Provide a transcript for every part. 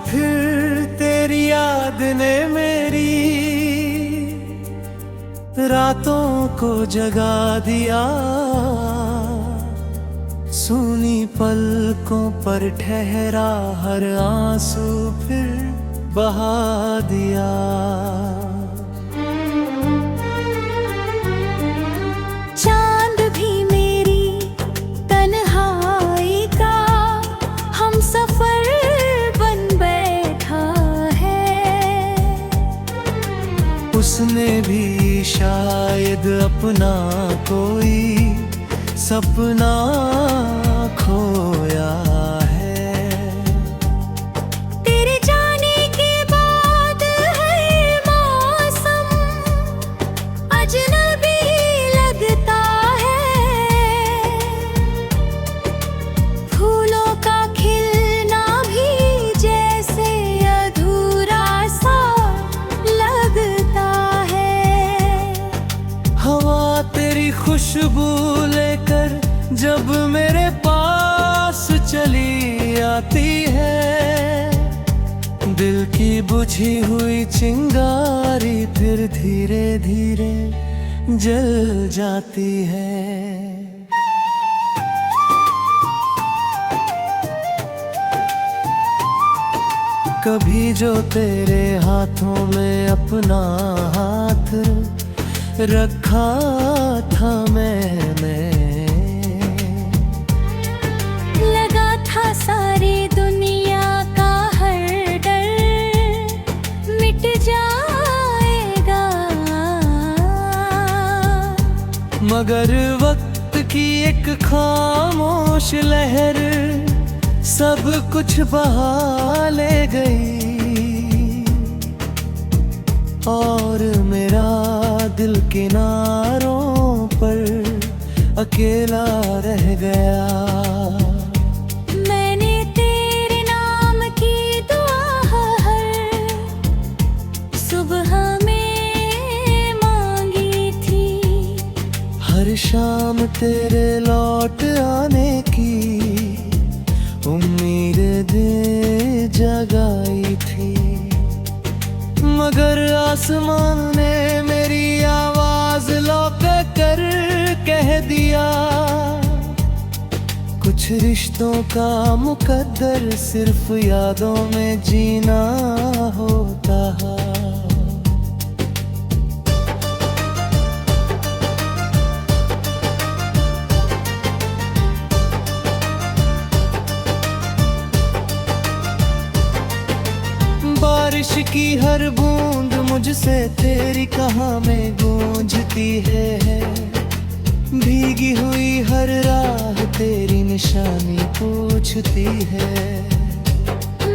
फिर तेरी याद ने मेरी रातों को जगा दिया। सूनी पलकों पर ठहरा हर आंसू फिर बहा दिया। चांद भी मेरी तन्हाई का हम सफर बन बैठा है। उसने भी शायद अपना कोई सपना खोया है। तेरे जाने के बाद हर मौसम अजनबी लगता है। फूलों का खिलना भी जैसे अधूरा सा लगता है। हवा तेरी खुशबू लेकर जब मेरे पास चली आती है। दिल की बुझी हुई चिंगारी फिर धीरे धीरे जल जाती है। कभी जो तेरे हाथों में अपना हाथ रखा था मैंने, लगा था सारी दुनिया का हर डर मिट जाएगा। मगर वक्त की एक खामोश लहर सब कुछ बहा ले गई। और मेरा दिल किनारों पर अकेला रह गया। मैंने तेरे नाम की दुआ हर सुबह में मांगी थी। हर शाम तेरे लौट आने की उम्मीद दे जगाई थी। मगर आसमान ने मेरी आवाज लौटा कर कह दिया, कुछ रिश्तों का मुकद्दर सिर्फ यादों में जीना होता है। बारिश की हर बूंद मुझसे तेरी कहाँ में गूंजती है। भीगी हुई हर राह तेरी निशानी पूछती है।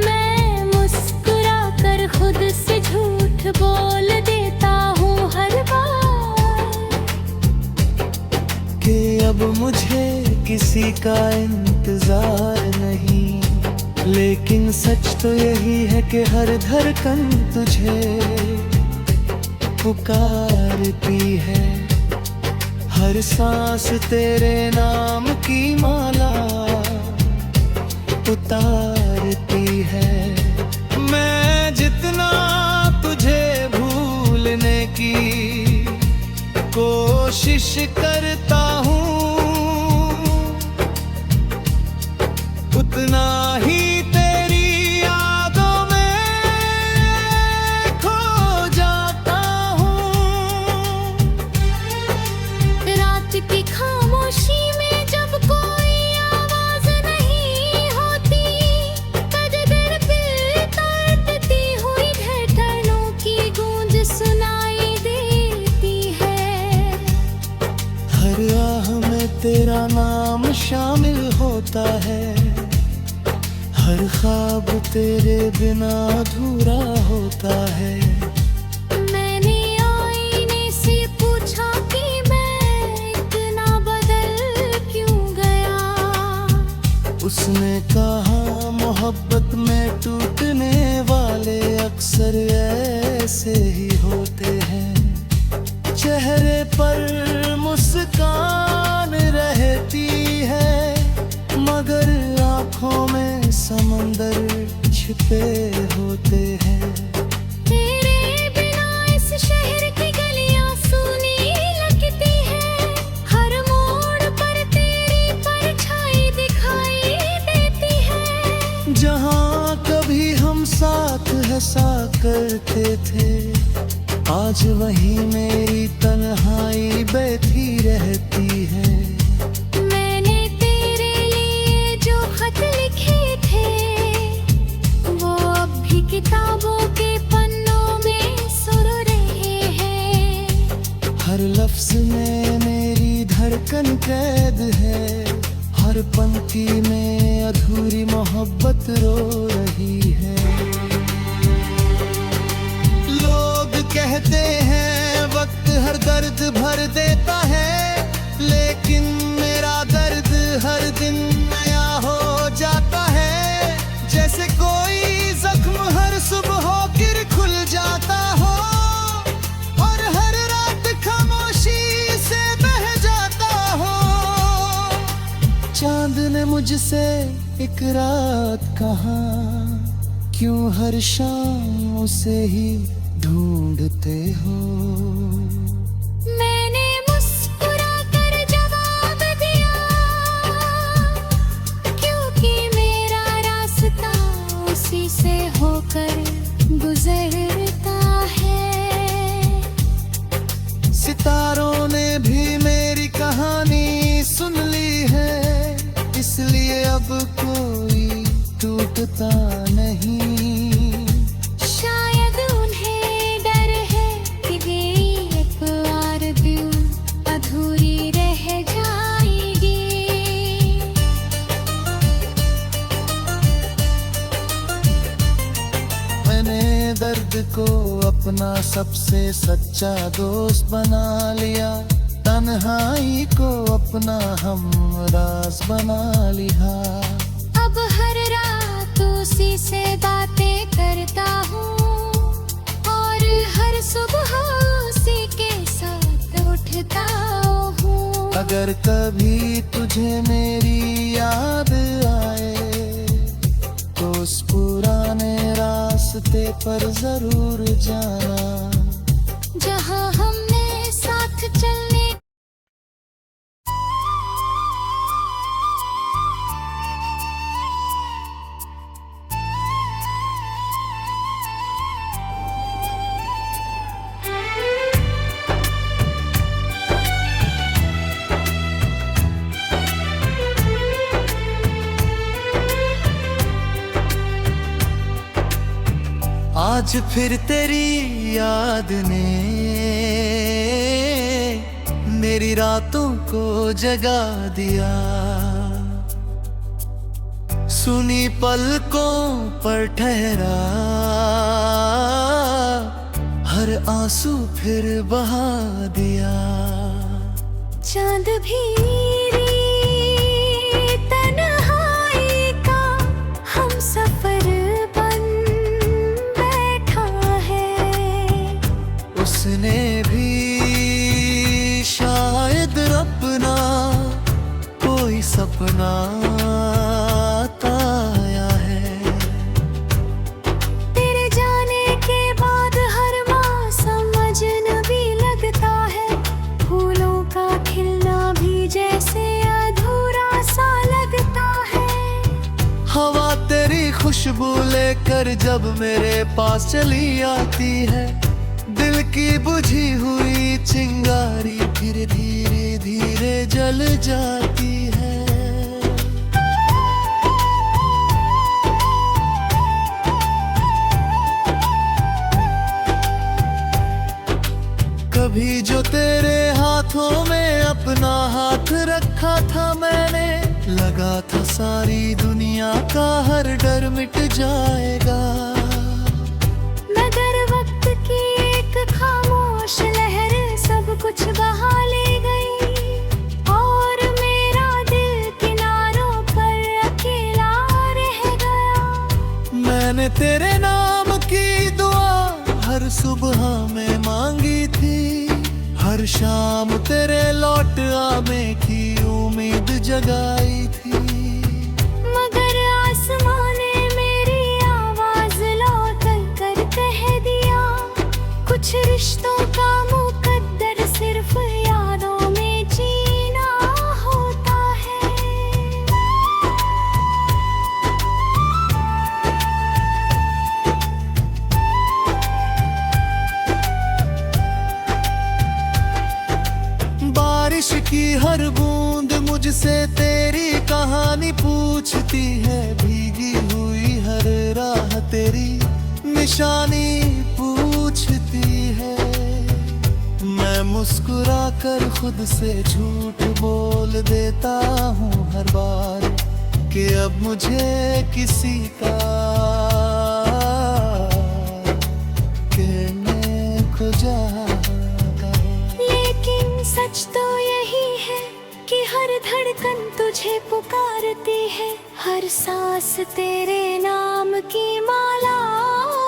मैं मुस्कुरा कर खुद से झूठ बोल देता हूँ हर बार कि अब मुझे किसी का इंतजार नहीं। लेकिन सच तो यही है कि हर धड़कन तुझे पुकारती है। हर सांस तेरे नाम की माला उतारती है। मैं जितना तुझे भूलने की कोशिश करता हूँ, उतना ही की खामोशी में जब कोई आवाज नहीं होती, कदर पे तड़पती हुई धड़कनों की गूंज सुनाई देती है। हर राह में तेरा नाम शामिल होता है। हर ख्वाब तेरे बिना अधूरा होता है। उसने कहा मोहब्बत में टूटने वाले अक्सर ऐसे ही होते हैं। चेहरे पर मुस्कान रहती है मगर आँखों में समंदर छिपे करते थे, आज वही मेरी तन्हाई बैठी रहती है। मैंने तेरे लिए जो खत लिखे थे वो अब भी किताबों के पन्नों में सुर रहे हैं। हर लफ्ज में मेरी धड़कन कैद है, हर पंक्ति में अधूरी मोहब्बत रो रही है। लोग कहते हैं वक्त हर दर्द भर देता है, लेकिन मेरा दर्द हर दिन नया हो जाता है। जैसे कोई जख्म हर सुबह फिर खुल जाता हो, और हर रात खामोशी से बह जाता हो। चांद ने मुझसे एक रात कहा, क्यों हर शाम उसे ही ढूंढते हो। मैंने मुस्कुरा कर जवाब दिया, क्योंकि मेरा रास्ता उसी से होकर गुजरता है। सितारों ने भी मेरी कहानी सुन ली है, इसलिए अब कोई टूटता नहीं। शायद उन्हें डर है कि ये एक बार दिल अधूरी रह जाएगी। मैंने दर्द को अपना सबसे सच्चा दोस्त बना लिया, तन्हाई को अपना हमराज बना लिया। अब हर रात उसी से बातें करता हूँ, और हर सुबह उसी के साथ उठता हूँ। अगर कभी तुझे मेरी याद आए, तो उस पुराने रास्ते पर जरूर जाना, जहाँ हमने साथ चलने। आज फिर तेरी याद ने मेरी रातों को जगा दिया। सुनी पलकों पर ठहरा, हर आंसू फिर बहा दिया। चांद भी तन्हाई का हम सफर बन बैठा है। उसने भी शायद अपना कोई सपना ताया है। तेरे जाने के बाद हर मौसम अजनबी लगता है, फूलों का खिलना भी जैसे अधूरा सा लगता है। हवा तेरी खुशबू लेकर जब मेरे पास चली आती है, दिल की बुझी हुई चिंगारी फिर धीरे धीरे जल जाती है। कभी जो तेरे हाथों में अपना हाथ रखा था मैंने, लगा था सारी दुनिया का हर डर मिट जाएगा। मगर वक्त की एक खामोश लहर सब कुछ बहा ले गई, और मेरा दिल किनारों पर अकेला रह गया। मैंने तेरे नाम की दुआ हर सुबह में मांगी थी, हर शाम तेरे लौट आने की उम्मीद जगाई थी। मगर आसमां ने मेरी आवाज लौट कर कह दिया, कुछ रिश्तों का मुकद्दर सिर्फ यादों में जीना होता है। बारिश की हर बूंद मुझसे तेरी कहानी पूछती है, भीगी हुई हर राह तेरी निशानी पूछती है। मैं मुस्कुरा कर खुद से झूठ बोल देता हूँ हर बार कि अब मुझे किसी का कहने को जाता है। लेकिन सच तो यही है कि हर धड़कन तुझे पुकारती है, हर सांस तेरे नाम की माला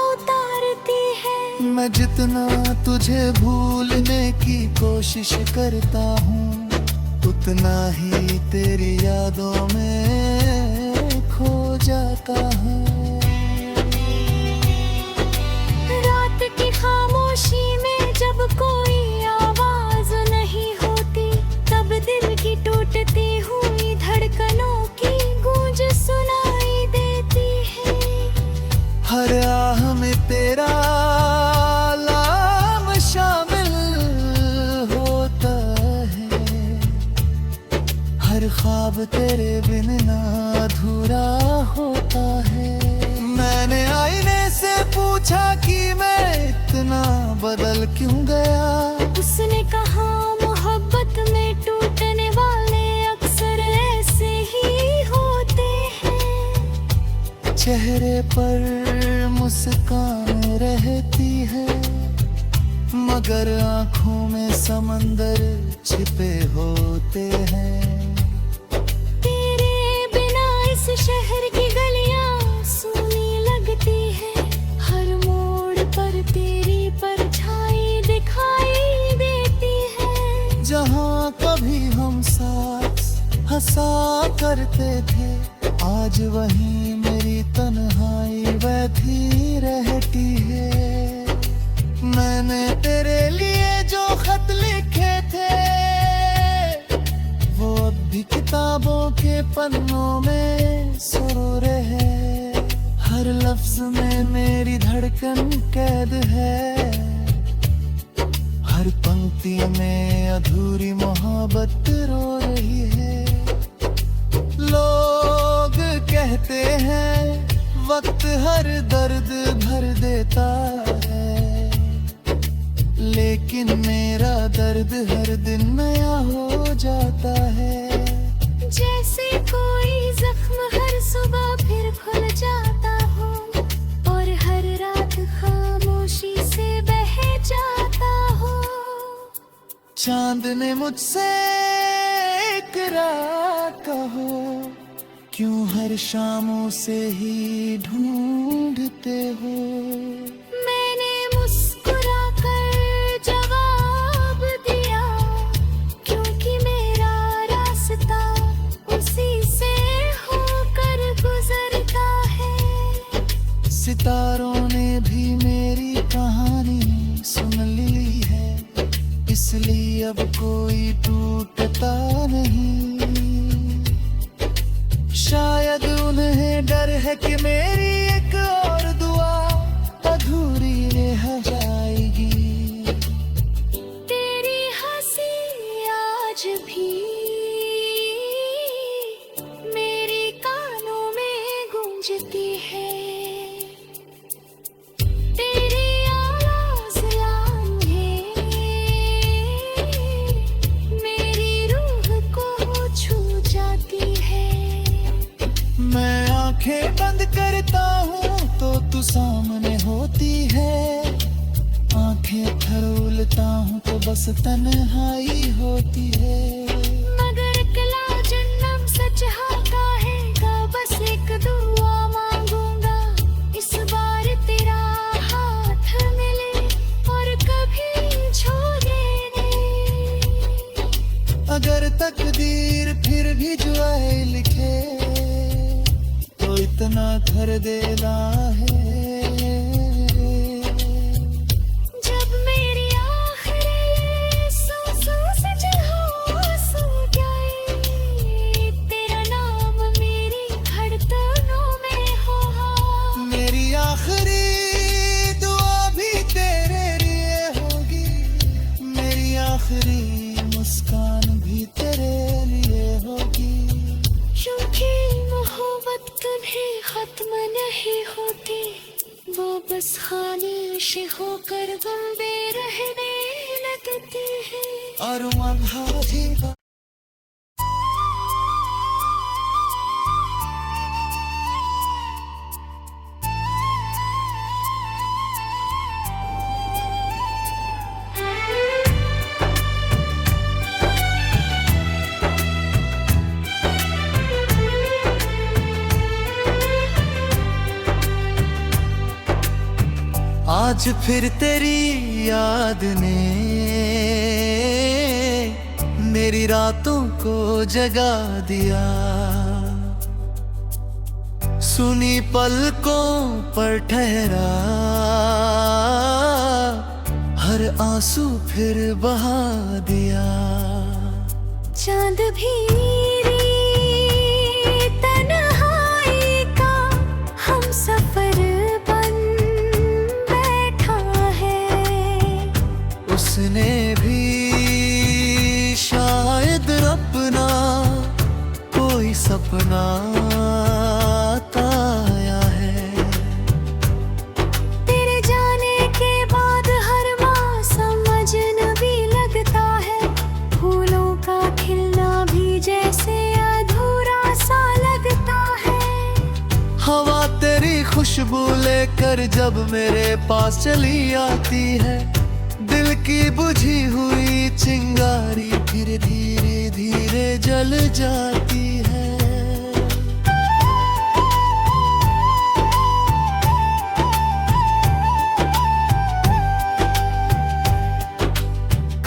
उतारती है। मैं जितना तुझे भूलने की कोशिश करता हूँ, उतना ही तेरी यादों में खो जाता है। रात की खामोशी में जब कोई आवाज नहीं होती, तब दिल की टूटती हुई धड़कनों की गूंज सुनाई देती है। हर आह में तेरा नाम शामिल होता है, हर ख्वाब तेरे बिन ना अधूरा होता है। मैंने आईने से पूछा कि मैं इतना बदल क्यों गया, उसने कहा मोहब्बत में टूटने वाले अक्सर ऐसे ही होते हैं। चेहरे पर मुस्कान रहती है, मगर आंखों में समंदर छिपे होते हैं। तेरे बिना इस शहर की गलियां सूनी लगती है, हर मोड़ पर तेरी परछाई दिखाई देती है। जहाँ कभी हम साथ हंसा करते थे, आज वहीं मेरी तन्हाई बैठी रहती है। मैंने तेरे लिए जो खत लिखे थे, वो अब भी किताबों के पन्नों में सुर है। हर लफ्ज में मेरी धड़कन कैद है, हर पंक्ति में अधूरी मोहब्बत रो रही है। लोग कहते हैं वक्त हर दर्द भर देता है, लेकिन मेरा दर्द हर दिन नया हो जाता है। जैसे कोई जख्म हर सुबह फिर खुल जाता हो, और हर रात खामोशी से बह जाता हो। चांद ने मुझसे एक रात कहो, क्यों हर शामों से ही ढूंढते हो। मैंने मुस्कुरा कर जवाब दिया, क्योंकि मेरा रास्ता उसी से होकर गुजरता है। सितारों ने भी मेरी कहानी सुन ली है, इसलिए अब कोई टूटता नहीं। शायद उन्हें डर है कि मेरी एक और दुआ अधूरी रह जाएगी। तेरी हंसी आज भी मेरे कानों में गूंजती है, तेरी आवाज़ लम्हे मेरी रूह को छू जाती है। मैं आंखें बंद करता हूँ तो तू सामने होती है, आंखें फरोलता हूँ तो बस तन्हाई होती है। मगर अगला जन्म सच होता है का बस एक दुआ मांगूंगा, इस बार तेरा हाथ मिले और कभी छोड़े नहीं। अगर तकदीर फिर भी जो है लिखे, तो इतना कर देना है। जब मेरी आखिरी सांसों से जहाँ आंसू जाए, तेरा नाम मेरी धड़कनों में हो। मेरी आखिरी दुआ भी तेरे लिए होगी, मेरी आखिरी मुस्कान भी नहीं होती, वो बस खामोश होकर गम में रहने लगती है। Arman hadi आज फिर तेरी याद ने मेरी रातों को जगा दिया। सुनी पलकों पर ठहरा हर आंसू फिर बहा दिया। चांद भी तन्हाई का हम सफर बन बैठा है। उसने भी शायद अपना कोई सपना ताया है। तेरे जाने के बाद हर मौसम अजनबी लगता है। फूलों का खिलना भी जैसे अधूरा सा लगता है। हवा तेरी खुशबू लेकर जब मेरे पास चली आती है, दिल की बुझी हुई चिंगारी फिर धीरे धीरे जल जाती है।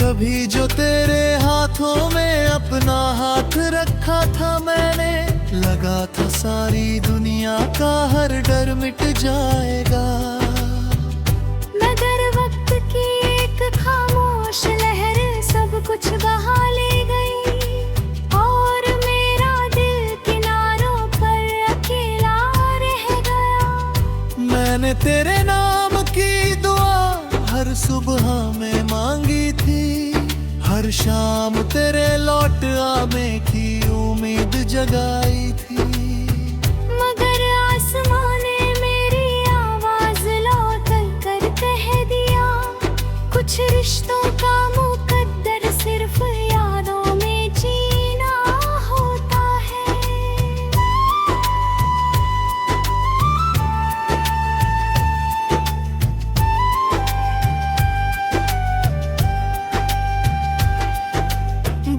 कभी जो तेरे हाथों में अपना हाथ रखा था मैंने, लगा था सारी दुनिया का हर डर मिट जाएगा। मगर वक्त की एक खामोश लहर सब कुछ बहा ले गई, और मेरा दिल किनारों पर अकेला रह गया। मैंने तेरे नाम की दुआ हर सुबह में मांगी थी, हर शाम तेरे लौट आने की उम्मीद जगाई थी। मगर आसमां ने मेरी आवाज लौट कर कह दिया, कुछ रिश्तों का मुकद्दर सिर्फ यादों में जीना होता है।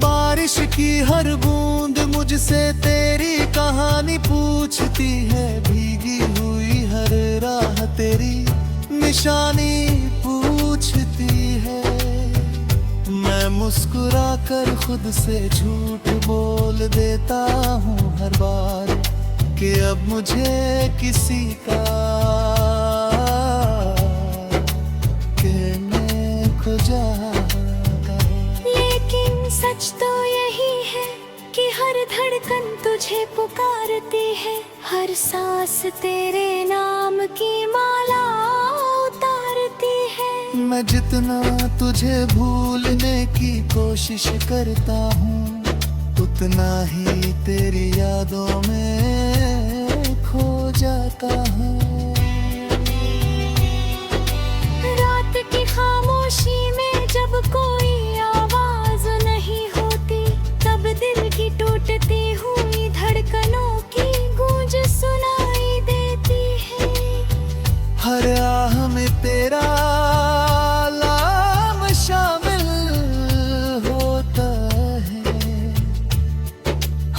बारिश की हर बूंद मुझसे तेरी कहानी पूछती है। भीगी हुई हर राह तेरी निशानी पूछती है। मैं मुस्कुरा कर खुद से झूठ बोल देता हूँ हर बार कि अब मुझे किसी का कहने को जागा। लेकिन सच तो यही है कि हर धड़कन तुझे पुकारती है, हर सांस तेरे नाम की माला उतारती है। मैं जितना तुझे भूलने की कोशिश करता हूँ, उतना ही तेरी यादों में खो जाता हूँ। रात की खामोशी में जब कोई आवाज नहीं होती, तब दिल की टूटती हुई धड़कनों की गूंज सुनाई देती है। हर आह में तेरा नाम शामिल होता है,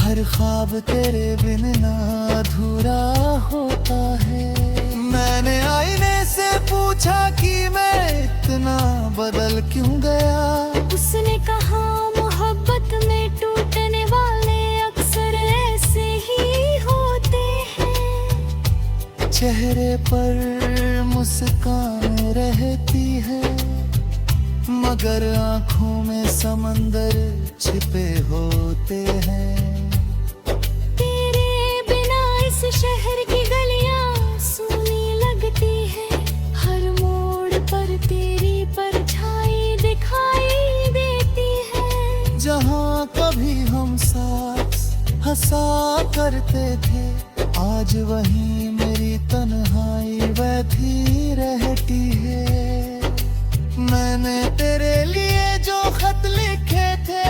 हर ख्वाब तेरे बिन ना अधूरा होता है। मैंने आईने से पूछा कि मैं इतना बदल क्यों गया। उसने कहा मोहब्बत में टूटने वाले अक्सर ऐसे ही होते हैं। चेहरे पर मुस्कान रहती है, मगर आंखों में समंदर छिपे होते हैं। तेरे बिना इस शहर की गलियां सूनी लगती है, हर मोड़ पर तेरी परछाई दिखाई देती है। जहाँ कभी हम साथ हंसा करते थे, आज वहीं मेरी मेरी तन्हाई वैसी रहती है। मैंने तेरे लिए जो खत लिखे थे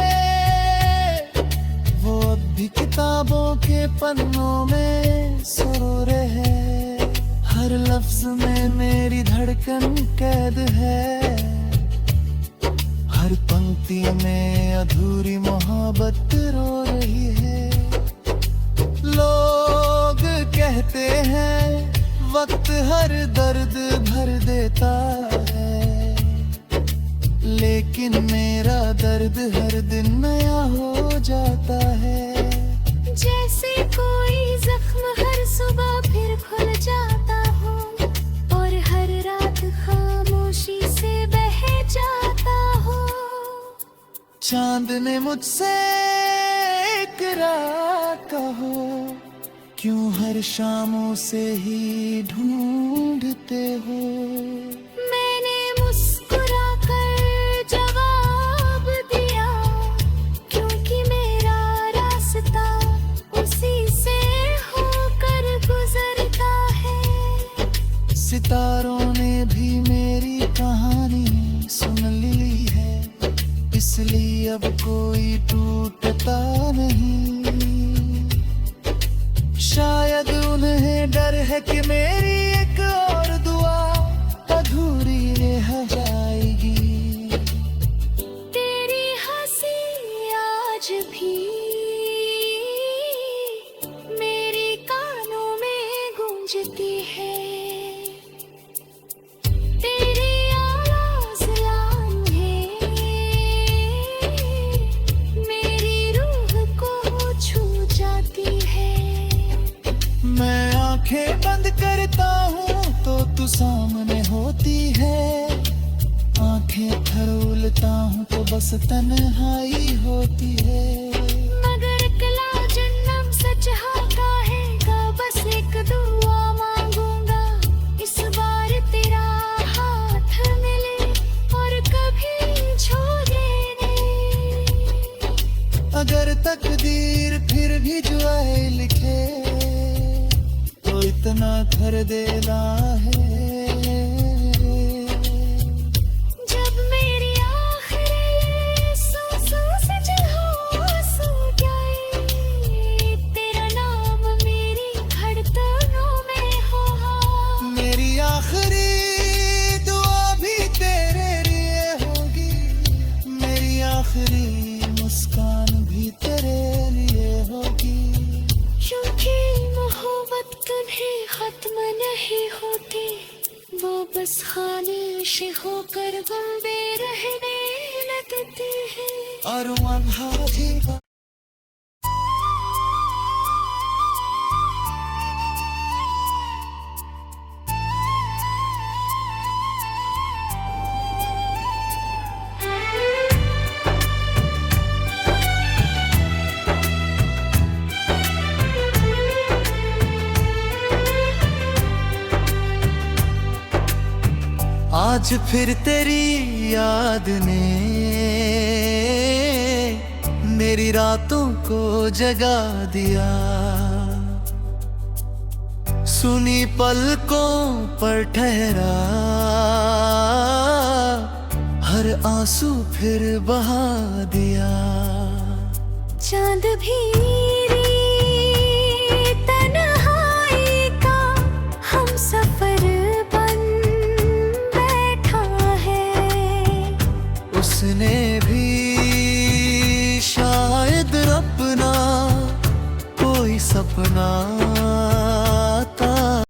वो अब भी किताबों के पन्नों में सुरे है। हर लफ्ज में मेरी धड़कन कैद है, हर पंक्ति में अधूरी मोहब्बत रो रही है। लोग कहते हैं वक्त हर दर्द भर देता है, लेकिन मेरा दर्द हर दिन नया हो जाता है। जैसे कोई जख्म हर सुबह फिर खुल जाता हो और हर रात खामोशी से बह जाता हो। चांद ने मुझसे एक रात कहो, क्यों हर शामों से ही ढूंढते हो। मैंने मुस्कुरा कर जवाब दिया, क्योंकि मेरा रास्ता उसी से होकर गुजरता है। सितारों ने भी मेरी कहानी सुन ली है, इसलिए अब कोई टूटता नहीं। शायद उन्हें डर है कि मेरी एक और दुआ अधूरी रह जाएगी। तेरी हंसी आज भी मेरे कानों में गूंजती है। तेरी आवाज़ लांघे मेरी रूह को छू जाती है। मैं आंखें बंद करता हूँ तो तू सामने होती है, आंखें फरोलता हूँ तो बस तन्हाई होती है। मगर अगला जन्म सच होता है का बस एक दुआ मांगूंगा, इस बार तेरा हाथ मिले और कभी छोड़े नहीं। अगर तकदीर फिर भी जुए लिखे तो इतना कर देना है। जब मेरी आखिरी सांसों से जहाँ आंसू जाए, तेरा नाम मेरी धड़कनों में हो। मेरी आखिरी दुआ भी तेरे लिए होगी, मेरी आखिरी मुस्कान भी तेरे लिए होगी। क्योंकि मोहब्बत कभी खत्म नहीं होती, वो बस खामोश होकर गम रहने लगती है। और अनहारी आज फिर तेरी याद ने मेरी रातों को जगा दिया। सुनी पलकों पर ठहरा हर आंसू फिर बहा दिया। चांद भी तन्हाई का हम सफर बन बैठा है। उसने भी शायद अपना कोई सपना